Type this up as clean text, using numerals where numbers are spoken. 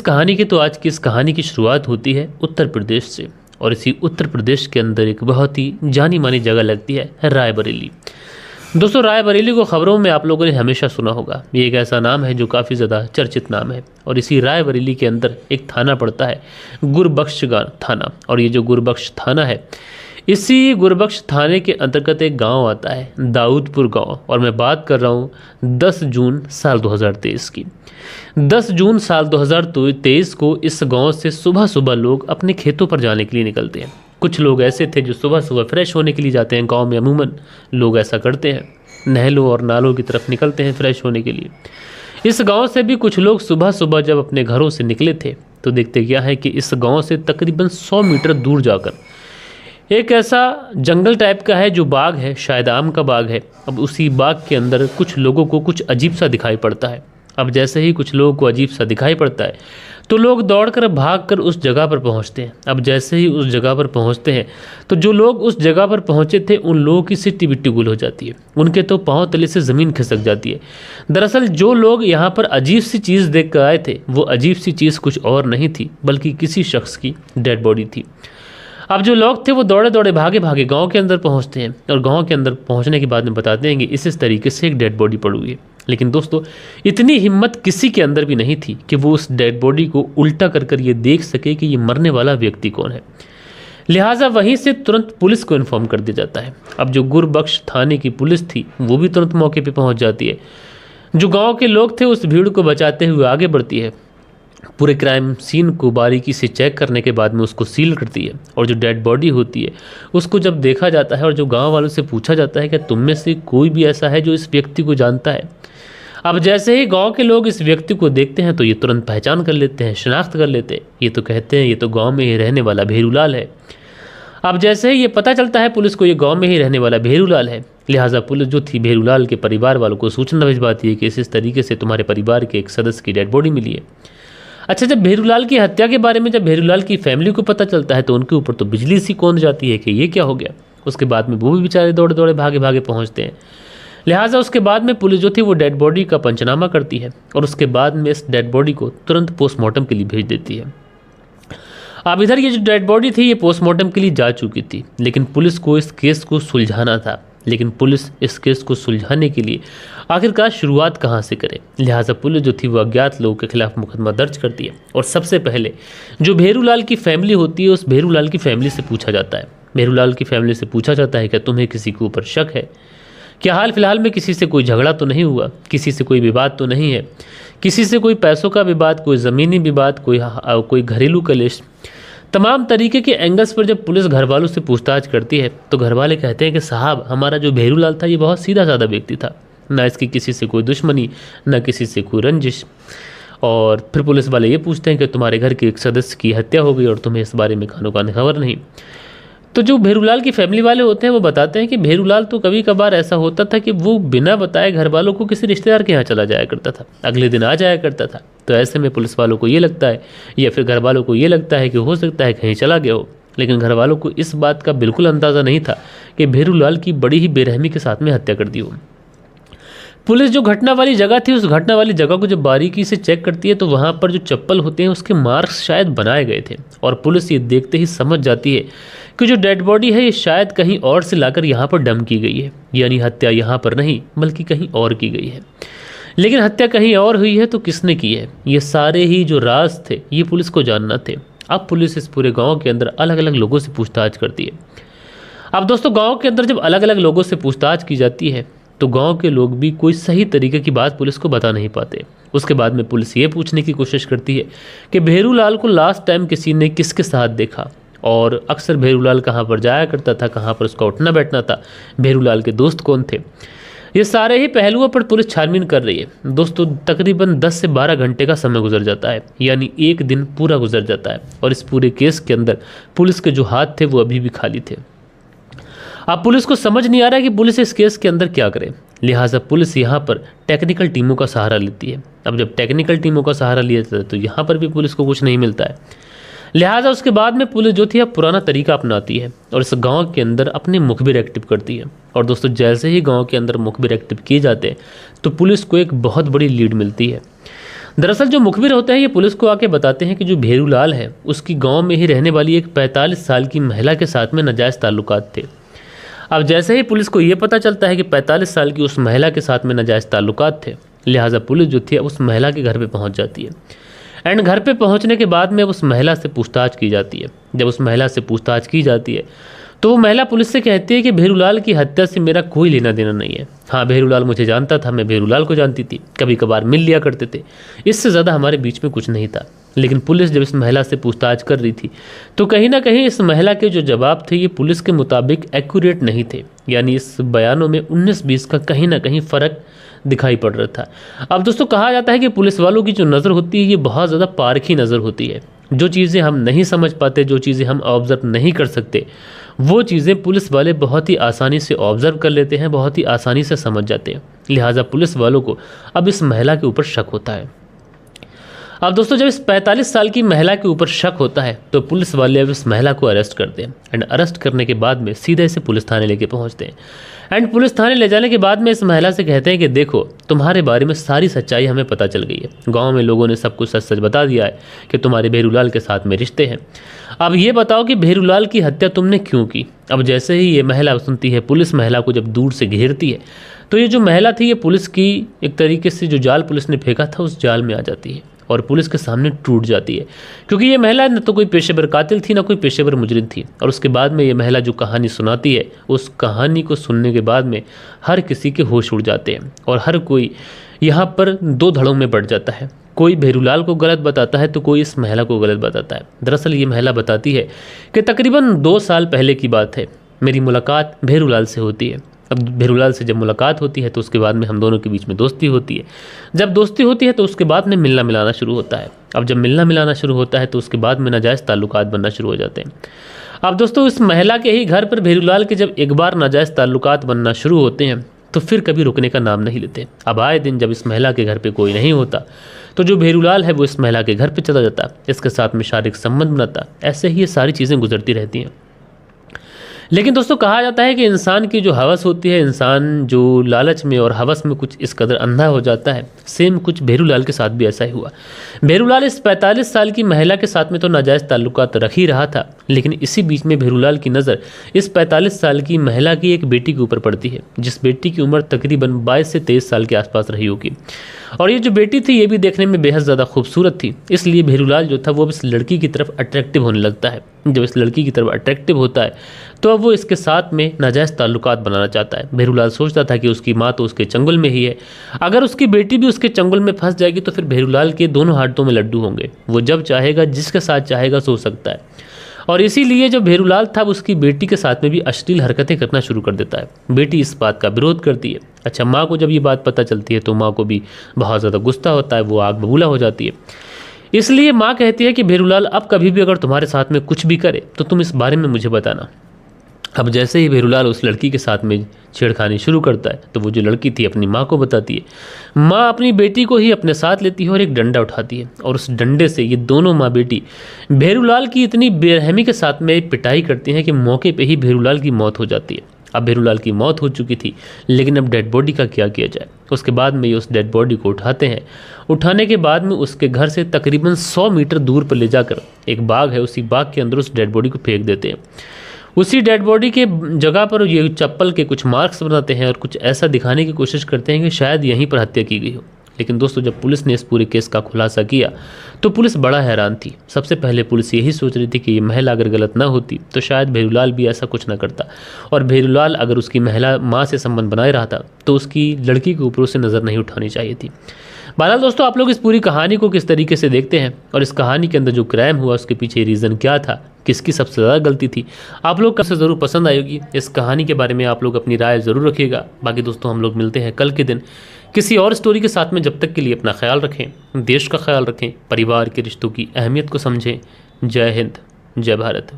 कहानी की तो आज की इस कहानी की शुरुआत होती है उत्तर प्रदेश से, और इसी उत्तर प्रदेश के अंदर एक बहुत ही जानी मानी जगह लगती है रायबरेली। दोस्तों, रायबरेली को खबरों में आप लोगों ने हमेशा सुना होगा। ये एक ऐसा नाम है जो काफ़ी ज़्यादा चर्चित नाम है, और इसी रायबरेली के अंदर एक थाना पड़ता है गुरबख्शगान थाना। और ये जो गुरबख्श थाना है, इसी गुरबख्श थाने के अंतर्गत एक गांव आता है दाऊदपुर गांव। और मैं बात कर रहा हूँ 10 जून साल 2023 की। 10 जून साल 2023 को इस गांव से सुबह सुबह लोग अपने खेतों पर जाने के लिए निकलते हैं। कुछ लोग ऐसे थे जो सुबह सुबह फ्रेश होने के लिए जाते हैं। गांव में अमूमन लोग ऐसा करते हैं, नहलों और नालों की तरफ निकलते हैं फ्रेश होने के लिए। इस गांव से भी कुछ लोग सुबह सुबह जब अपने घरों से निकले थे तो देखते क्या है कि इस गांव से तकरीबन 100 मीटर दूर जाकर एक ऐसा जंगल टाइप का है जो बाग है, शायद आम का बाग है। अब उसी बाग के अंदर कुछ लोगों को कुछ अजीब सा दिखाई पड़ता है। अब जैसे ही कुछ लोगों को अजीब सा दिखाई पड़ता है तो लोग दौड़कर भागकर उस जगह पर पहुंचते हैं। अब जैसे ही उस जगह पर पहुंचते हैं तो जो लोग उस जगह पर पहुंचे थे उन लोगों की सिट्टी बिट्टी गुल हो जाती है, उनके तो पांव तले से ज़मीन खिसक जाती है। दरअसल जो लोग यहाँ पर अजीब सी चीज़ देख कर आए थे वो अजीब सी चीज़ कुछ और नहीं थी बल्कि किसी शख्स की डेड बॉडी थी। अब जो लोग थे वो दौड़े दौड़े भागे भागे गांव के अंदर पहुंचते हैं, और गांव के अंदर पहुंचने के बाद में बताते हैं कि इस तरीके से एक डेड बॉडी पड़ी हुई है। लेकिन दोस्तों, इतनी हिम्मत किसी के अंदर भी नहीं थी कि वो उस डेड बॉडी को उल्टा कर ये देख सके कि ये मरने वाला व्यक्ति कौन है। लिहाजा वहीं से तुरंत पुलिस को इन्फॉर्म कर दिया जाता है। अब जो गुरबख्श थाने की पुलिस थी वो भी तुरंत मौके पर पहुँच जाती है। जो गाँव के लोग थे उस भीड़ को बचाते हुए आगे बढ़ती है। पूरे क्राइम सीन को बारीकी से चेक करने के बाद में उसको सील करती है, और जो डेड बॉडी होती है उसको जब देखा जाता है और जो गांव वालों से पूछा जाता है कि तुम में से कोई भी ऐसा है जो इस व्यक्ति को जानता है। अब जैसे ही गांव के लोग इस व्यक्ति को देखते हैं तो ये तुरंत पहचान कर लेते हैं, शिनाख्त कर लेते हैं। ये तो कहते हैं ये तो गाँव में ही रहने वाला भेरूलाल है। अब जैसे ही ये पता चलता है पुलिस को ये गाँव में ही रहने वाला भेरूलाल है, लिहाजा पुलिस जो थी भेरूलाल के परिवार वालों को सूचना भिजवाती है कि इस तरीके से तुम्हारे परिवार के एक सदस्य की डेड बॉडी मिली है। अच्छा, जब भेरूलाल की हत्या के बारे में जब भेरूलाल की फैमिली को पता चलता है तो उनके ऊपर तो बिजली सी कौंध जाती है कि ये क्या हो गया। उसके बाद में वो भी बेचारे दौड़े दौड़े भागे भागे पहुंचते हैं। लिहाजा उसके बाद में पुलिस जो थी वो डेड बॉडी का पंचनामा करती है, और उसके बाद में इस डेड बॉडी को तुरंत पोस्टमार्टम के लिए भेज देती है। अब इधर ये जो डेड बॉडी थी ये पोस्टमार्टम के लिए जा चुकी थी, लेकिन पुलिस को इस केस को सुलझाना था। लेकिन पुलिस इस केस को सुलझाने के लिए आखिरकार शुरुआत कहाँ से करे। लिहाजा पुलिस जो थी वो अज्ञात लोगों के खिलाफ मुकदमा दर्ज करती है, और सबसे पहले जो भेरूलाल की फैमिली होती है उस भेरूलाल की फैमिली से पूछा जाता है। भेरूलाल की फैमिली से पूछा जाता है कि तुम्हें किसी के ऊपर शक है क्या, हाल फिलहाल में किसी से कोई झगड़ा तो नहीं हुआ, किसी से कोई विवाद तो नहीं है, किसी से कोई पैसों का विवाद, कोई ज़मीनी विवाद, कोई घरेलू कलेश। तमाम तरीके के एंगल्स पर जब पुलिस घर वालों से पूछताछ करती है तो घर वाले कहते हैं कि साहब, हमारा जो भेरूलाल था ये बहुत सीधा साधा व्यक्ति था, ना इसकी किसी से कोई दुश्मनी, ना किसी से कोई रंजिश। और फिर पुलिस वाले ये पूछते हैं कि तुम्हारे घर के एक सदस्य की हत्या हो गई और तुम्हें इस बारे में कानो कान खबर नहीं। तो जो भेरूलाल की फैमिली वाले होते हैं वो बताते हैं कि भेरूलाल तो कभी कभार ऐसा होता था कि वो बिना बताए घर वालों को किसी रिश्तेदार के यहाँ चला जाया करता था, अगले दिन आ जाया करता था। तो ऐसे में पुलिस वालों को ये लगता है या फिर घर वालों को ये लगता है कि हो सकता है कहीं चला गया हो, लेकिन घर वालों को इस बात का बिल्कुल अंदाज़ा नहीं था कि भेरूलाल की बड़ी ही बेरहमी के साथ में हत्या कर दी हो। पुलिस जो घटना वाली जगह थी उस घटना वाली जगह को जब बारीकी से चेक करती है तो वहाँ पर जो चप्पल होते हैं उसके मार्क्स शायद बनाए गए थे, और पुलिस ये देखते ही समझ जाती है कि जो डेड बॉडी है ये शायद कहीं और से लाकर यहाँ पर डंप की गई है, यानी हत्या यहाँ पर नहीं बल्कि कहीं और की गई है। लेकिन हत्या कहीं और हुई है तो किसने की है, ये सारे ही जो राज थे ये पुलिस को जानना थे। अब पुलिस इस पूरे गाँव के अंदर अलग अलग लोगों से पूछताछ करती है। अब दोस्तों, गाँव के अंदर जब अलग अलग लोगों से पूछताछ की जाती है तो गांव के लोग भी कोई सही तरीके की बात पुलिस को बता नहीं पाते। उसके बाद में पुलिस ये पूछने की कोशिश करती है कि भेरूलाल को लास्ट टाइम किसी ने किसके साथ देखा, और अक्सर भेरूलाल कहाँ पर जाया करता था, कहाँ पर उसका उठना बैठना था, भेरूलाल के दोस्त कौन थे। ये सारे ही पहलुओं पर पुलिस छानबीन कर रही है। दोस्तों, तकरीबन 10 से 12 घंटे का समय गुजर जाता है, यानी एक दिन पूरा गुजर जाता है, और इस पूरे केस के अंदर पुलिस के जो हाथ थे वो अभी भी खाली थे। अब पुलिस को समझ नहीं आ रहा है कि पुलिस इस केस के अंदर क्या करे। लिहाजा पुलिस यहाँ पर टेक्निकल टीमों का सहारा लेती है। अब जब टेक्निकल टीमों का सहारा लिया जाता है तो यहाँ पर भी पुलिस को कुछ नहीं मिलता है। लिहाजा उसके बाद में पुलिस जो थी अब पुराना तरीका अपनाती है और इस गांव के अंदर अपने मुखबिर एक्टिव करती है। और दोस्तों, जैसे ही गांव के अंदर मुखबिर एक्टिव किए जाते हैं तो पुलिस को एक बहुत बड़ी लीड मिलती है। दरअसल जो मुखबिर होते हैं ये पुलिस को आके बताते हैं कि जो भेरूलाल है उसकी गांव में ही रहने वाली एक 45 साल की महिला के साथ में नाजायज़ ताल्लुकात थे। अब जैसे ही पुलिस को ये पता चलता है कि 45 साल की उस महिला के साथ में नाजायज़ ताल्लुकात थे, लिहाजा पुलिस जो थी उस महिला के घर पे पहुंच जाती है। एंड घर पे पहुंचने के बाद में उस महिला से पूछताछ की जाती है। जब उस महिला से पूछताछ की जाती है तो वो महिला पुलिस से कहती है कि भेरूलाल की हत्या से मेरा कोई लेना देना नहीं है। हाँ, भेरूलाल मुझे जानता था, मैं भेरूलाल को जानती थी, कभी कभार मिल लिया करते थे, इससे ज़्यादा हमारे बीच में कुछ नहीं था। लेकिन पुलिस जब इस महिला से पूछताछ कर रही थी तो कहीं ना कहीं इस महिला के जो जवाब थे ये पुलिस के मुताबिक एक्यूरेट नहीं थे, यानी इस बयानों में 19-20 का कहीं ना कहीं फ़र्क दिखाई पड़ रहा था। अब दोस्तों कहा जाता है कि पुलिस वालों की जो नज़र होती है ये बहुत ज़्यादा पारखी नज़र होती है। जो चीज़ें हम नहीं समझ पाते, जो चीज़ें हम ऑब्ज़र्व नहीं कर सकते, वो चीज़ें पुलिस वाले बहुत ही आसानी से ऑब्ज़र्व कर लेते हैं, बहुत ही आसानी से समझ जाते हैं। लिहाजा पुलिस वालों को अब इस महिला के ऊपर शक होता है। अब दोस्तों जब इस 45 साल की महिला के ऊपर शक होता है तो पुलिस वाले अब इस महिला को अरेस्ट करते हैं। एंड अरेस्ट करने के बाद में सीधे से पुलिस थाने लेके पहुंचते हैं। एंड पुलिस थाने ले जाने के बाद में इस महिला से कहते हैं कि देखो, तुम्हारे बारे में सारी सच्चाई हमें पता चल गई है। गांव में लोगों ने सब कुछ सच सच बता दिया है कि तुम्हारे भेरूलाल के साथ में रिश्ते हैं। अब ये बताओ कि भेरूलाल की हत्या तुमने क्यों की। अब जैसे ही ये महिला सुनती है, पुलिस महिला को जब दूर से घेरती है तो ये जो महिला थी ये पुलिस की एक तरीके से जो जाल पुलिस ने फेंका था उस जाल में आ जाती है और पुलिस के सामने टूट जाती है। क्योंकि ये महिला न तो कोई पेशेवर कातिल थी, ना कोई पेशेवर मुजरिम थी। और उसके बाद में ये महिला जो कहानी सुनाती है, उस कहानी को सुनने के बाद में हर किसी के होश उड़ जाते हैं और हर कोई यहाँ पर दो धड़ों में बढ़ जाता है। कोई भेरूलाल को गलत बताता है तो कोई इस महिला को गलत बताता है। दरअसल ये महिला बताती है कि तकरीबन 2 साल पहले की बात है, मेरी मुलाकात भेरूलाल से होती है। अब भेरूलाल से जब मुलाकात होती है तो उसके बाद में हम दोनों के बीच में दोस्ती होती है। जब दोस्ती होती है तो उसके बाद में मिलना मिलाना शुरू होता है। अब जब मिलना मिलाना शुरू होता है तो उसके बाद में नाजायज़ ताल्लुकात बनना शुरू हो जाते हैं। अब दोस्तों इस महिला के ही घर पर भेरूलाल के जब एक बार नाजायज़ ताल्लुकात बनना शुरू होते हैं तो फिर कभी रुकने का नाम नहीं लेते। अब आए दिन जब इस महिला के घर पर कोई नहीं होता तो जो भेरूलाल है वो इस महिला के घर पर चला जाता, इसके साथ में शारीरिक संबंध बनाता। ऐसे ही ये सारी चीज़ें गुजरती रहती हैं। लेकिन दोस्तों कहा जाता है कि इंसान की जो हवस होती है, इंसान जो लालच में और हवस में कुछ इस कदर अंधा हो जाता है, सेम कुछ भेरूलाल के साथ भी ऐसा ही हुआ। भेरूलाल इस 45 साल की महिला के साथ में तो नाजायज़ ताल्लुकात रख ही रहा था, लेकिन इसी बीच में भेरूलाल की नज़र इस 45 साल की महिला की एक बेटी के ऊपर पड़ती है, जिस बेटी की उम्र तकरीबन 22 से 23 साल के आसपास रही होगी। और ये जो बेटी थी ये भी देखने में बेहद ज़्यादा खूबसूरत थी, इसलिए भेरूलाल जो था वो इस लड़की की तरफ अट्रैक्टिव होने लगता है। जब इस लड़की की तरफ अट्रैक्टिव होता है तो अब वो इसके साथ में नाजायज़ ताल्लुकात बनाना चाहता है। भेरूलाल सोचता था कि उसकी माँ तो उसके चंगुल में ही है, अगर उसकी बेटी भी उसके चंगुल में फंस जाएगी तो फिर भेरूलाल के दोनों हाथों में लड्डू होंगे। वो जब चाहेगा जिसके साथ चाहेगा सो सकता है। और इसीलिए जो भेरूलाल था उसकी बेटी के साथ में भी अश्लील हरकतें करना शुरू कर देता है। बेटी इस बात का विरोध करती है। अच्छा, माँ को जब ये बात पता चलती है तो माँ को भी बहुत ज़्यादा गुस्सा होता है, वो आग बबूला हो जाती है। इसलिए माँ कहती है कि भेरूलाल अब कभी भी अगर तुम्हारे साथ में कुछ भी करे तो तुम इस बारे में मुझे बताना। अब जैसे ही भेरूलाल उस लड़की के साथ में छेड़खानी शुरू करता है तो वो जो लड़की थी अपनी माँ को बताती है। माँ अपनी बेटी को ही अपने साथ लेती है और एक डंडा उठाती है और उस डंडे से ये दोनों माँ बेटी भेरूलाल की इतनी बेरहमी के साथ में पिटाई करती हैं कि मौके पे ही भेरूलाल की मौत हो जाती है। अब भेरूलाल की मौत हो चुकी थी, लेकिन अब डेड बॉडी का क्या किया जाए। उसके बाद में ये उस डेड बॉडी को उठाते हैं। उठाने के बाद में उसके घर से तकरीबन 100 मीटर दूर पर ले जाकर एक बाग है, उसी बाग के अंदर उस डेड बॉडी को फेंक देते हैं। उसी डेड बॉडी के जगह पर ये चप्पल के कुछ मार्क्स बनाते हैं और कुछ ऐसा दिखाने की कोशिश करते हैं कि शायद यहीं पर हत्या की गई हो। लेकिन दोस्तों जब पुलिस ने इस पूरे केस का खुलासा किया तो पुलिस बड़ा हैरान थी। सबसे पहले पुलिस यही सोच रही थी कि ये महिला अगर गलत ना होती तो शायद भेरूलाल भी ऐसा कुछ ना करता, और भेरूलाल अगर उसकी महिला माँ से संबंध बनाए रहा था तो उसकी लड़की के ऊपर उसे नज़र नहीं उठानी चाहिए थी। बहरहाल दोस्तों, आप लोग इस पूरी कहानी को किस तरीके से देखते हैं और इस कहानी के अंदर जो क्राइम हुआ उसके पीछे रीज़न क्या था, किसकी सबसे ज़्यादा गलती थी, आप लोग कब से ज़रूर पसंद आएगी। इस कहानी के बारे में आप लोग अपनी राय ज़रूर रखिएगा। बाकी दोस्तों हम लोग मिलते हैं कल के दिन किसी और स्टोरी के साथ में। जब तक के लिए अपना ख्याल रखें, देश का ख्याल रखें, परिवार के रिश्तों की अहमियत को समझें। जय हिंद, जय भारत।